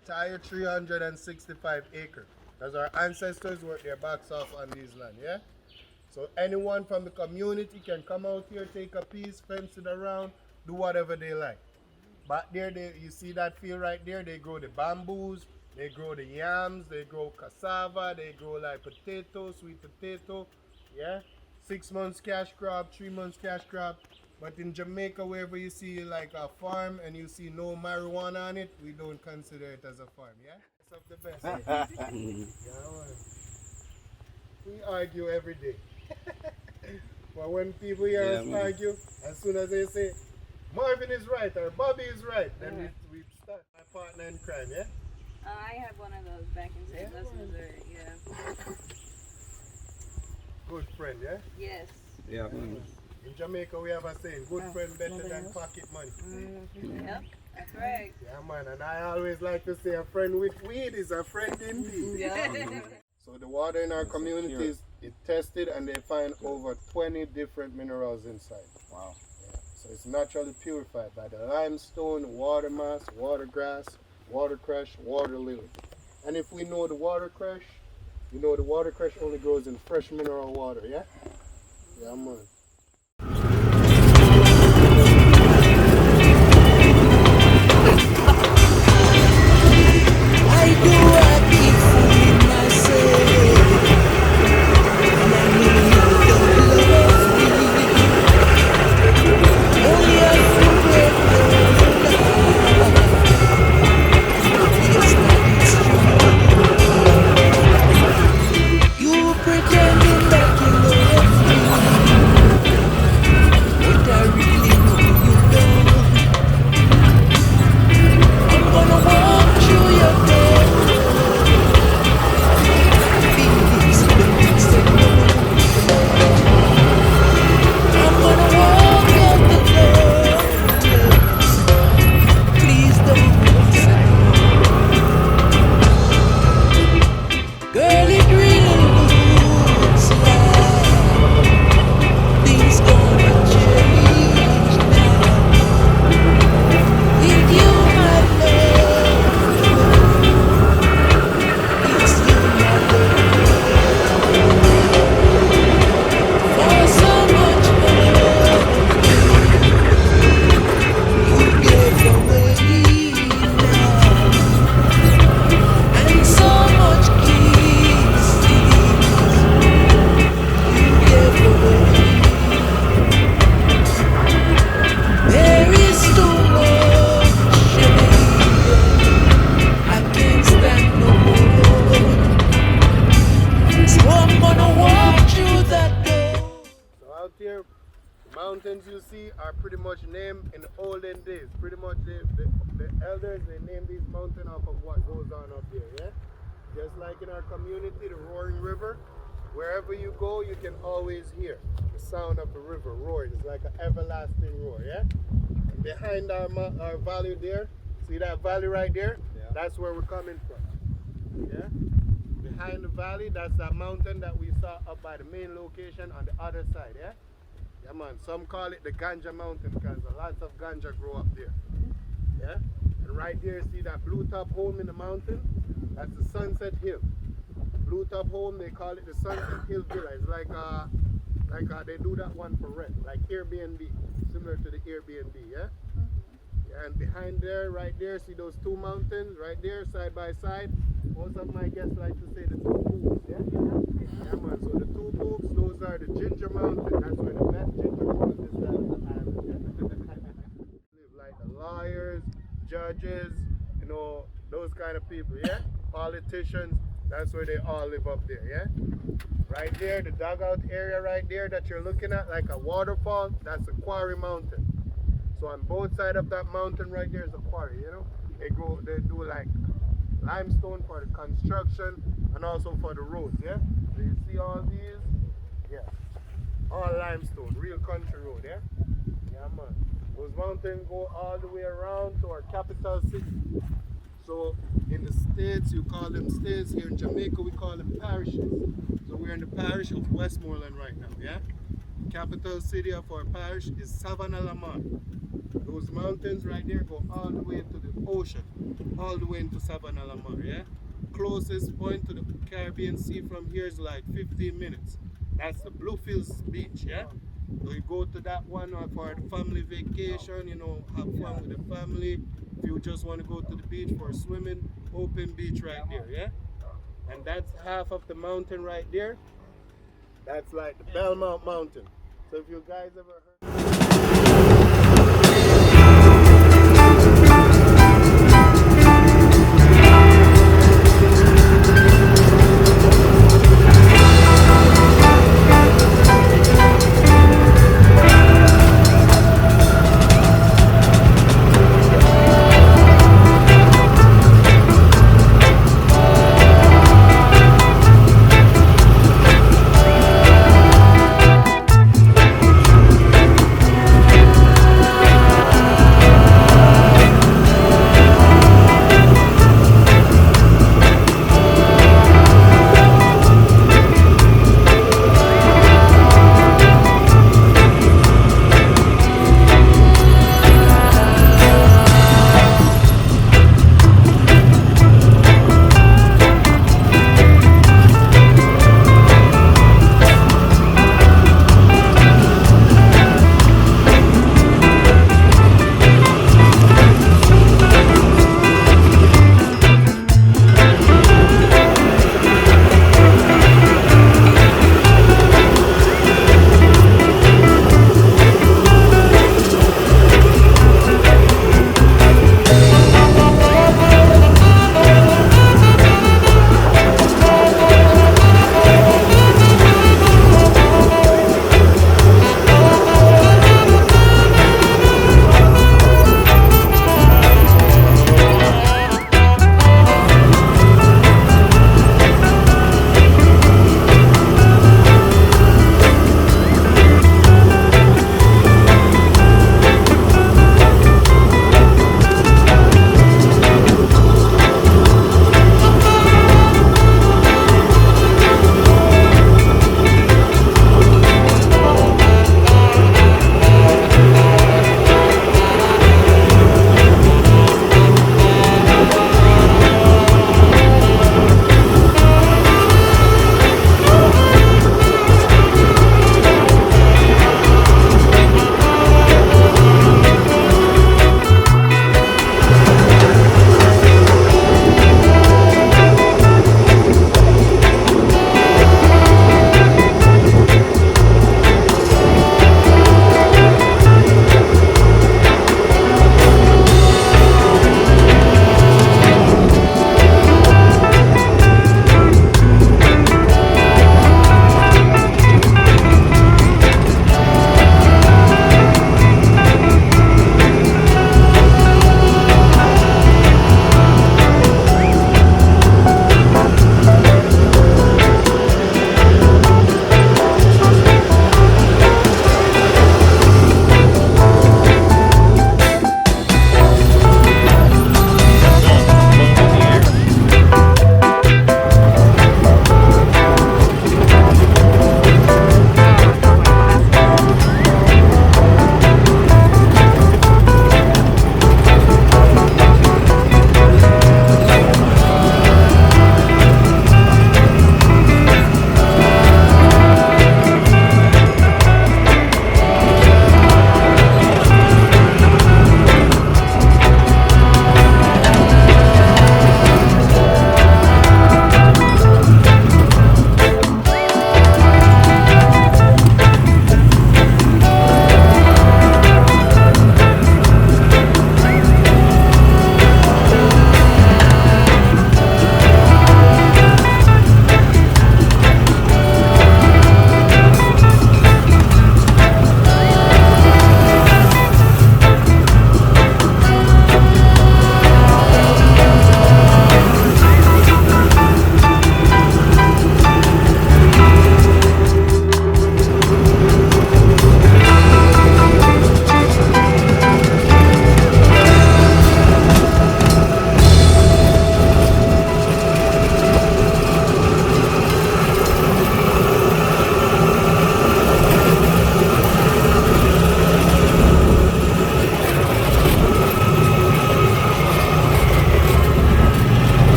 entire 365 acres. Because our ancestors worked their backs off on these land, yeah? So anyone from the community can come out here, take a piece, fence it around, do whatever they like. Back there, you see that field right there, they grow the bamboos, they grow the yams, they grow cassava, they grow like potato, sweet potato, yeah? 6 months cash crop, 3 months cash crop. But in Jamaica, wherever you see like a farm and you see no marijuana on it, we don't consider it as a farm, yeah? It's of the best. Yeah, man. We argue every day. But when people hear us argue, as soon as they say, Marvin is right or Bobby is right, then we start. My partner in crime, yeah? I have one of those back in St. Louis, Missouri, yeah. Good friend, yeah? Yes. Yeah. In Jamaica, we have a saying, good friend better than pocket money. Yep, that's right. Yeah, man, and I always like to say a friend with weed is a friend indeed. Yeah. So the water in our communities is tested and they find over 20 different minerals inside. Wow. Yeah. So it's naturally purified by the limestone, water moss, water grass, water crush, water lily. And if we know the water crush, you know the water crush only grows in fresh mineral water, yeah? Yeah, man. Mountains you see are pretty much named in the olden days. Pretty much the elders, they named these mountains off of what goes on up there, yeah? Just like in our community, the Roaring River, wherever you go, you can always hear the sound of the river roaring. It's like an everlasting roar, yeah? And behind our valley there, see that valley right there? Yeah. That's where we're coming from, yeah? Behind the valley, that's that mountain that we saw up by the main location on the other side, yeah? Yeah, man. Some call it the Ganja Mountain because lots of ganja grow up there. Yeah? And right there, see that blue top home in the mountain? That's the Sunset Hill. Blue top home, they call it the Sunset Hill Villa. It's like they do that one for rent, like Airbnb, similar to the Airbnb, yeah? Yeah, and behind there, right there, see those two mountains right there, side by side? Most of my guests like to say the two peaks, yeah? Yeah, man. So the two peaks, those are the Ginger Mountain. That's where the best ginger grows this side of the island, yeah? Live like the lawyers, judges, you know, those kind of people, yeah? Politicians, that's where they all live up there, yeah? Right there, the dugout area right there that you're looking at, like a waterfall, that's the Quarry Mountain. So on both sides of that mountain right there is a quarry, you know? They do like limestone for the construction and also for the roads, yeah? So you see all these? Yeah. All limestone, real country road, yeah? Yeah, man. Those mountains go all the way around to our capital city. So in the States, you call them states. Here in Jamaica, we call them parishes. So we're in the parish of Westmoreland right now, yeah? Capital city of our parish is Savannah-la-Mar. Those mountains right there go all the way to the ocean, all the way into Savannah Lamar, yeah? Closest point to the Caribbean Sea from here is like 15 minutes. That's the Bluefields Beach, yeah? So you go to that one for the family vacation, you know, have fun with the family. If you just want to go to the beach for swimming, open beach right there, yeah? And that's half of the mountain right there. That's like the Belmont Mountain. So if you guys ever heard...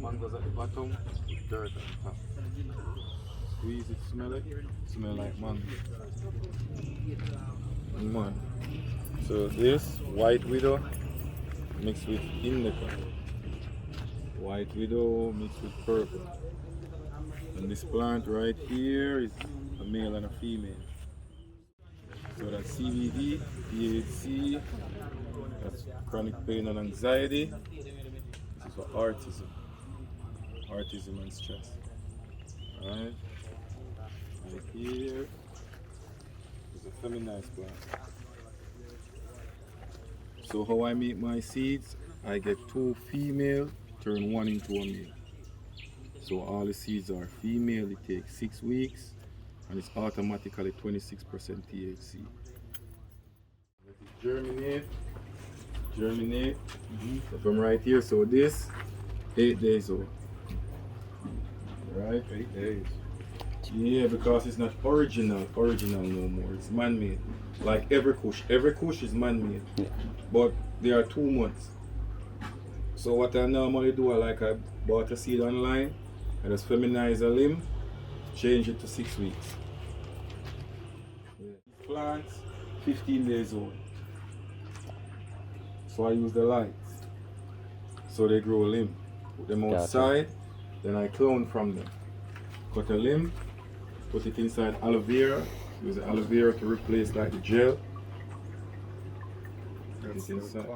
Mangoes at the bottom, dirt at the top. Squeeze it, smell it. Smell like mango. Man. So this white widow mixed with indica. White widow mixed with purple. And this plant right here is a male and a female. So that's CBD, THC, that's chronic pain and anxiety. This is for autism and stress. Alright, right here is a feminized plant. So how I make my seeds, I get 2 female, turn 1 into a male. So all the seeds are female, it takes 6 weeks, and it's automatically 26% THC. Let it germinate, So from right here, so this, 8 days old. Right? 8 days. Yeah, because it's not original no more, it's man-made. Like every Kush is man-made, but they are 2 months. So what I normally do, I bought a seed online, I just feminize a limb, change it to 6 weeks. Yeah. Plants, 15 days old. So I use the lights. So they grow a limb. Put them outside, then I clone from them. Cut a limb, put it inside aloe vera, use the aloe vera to replace like the gel. Put it inside.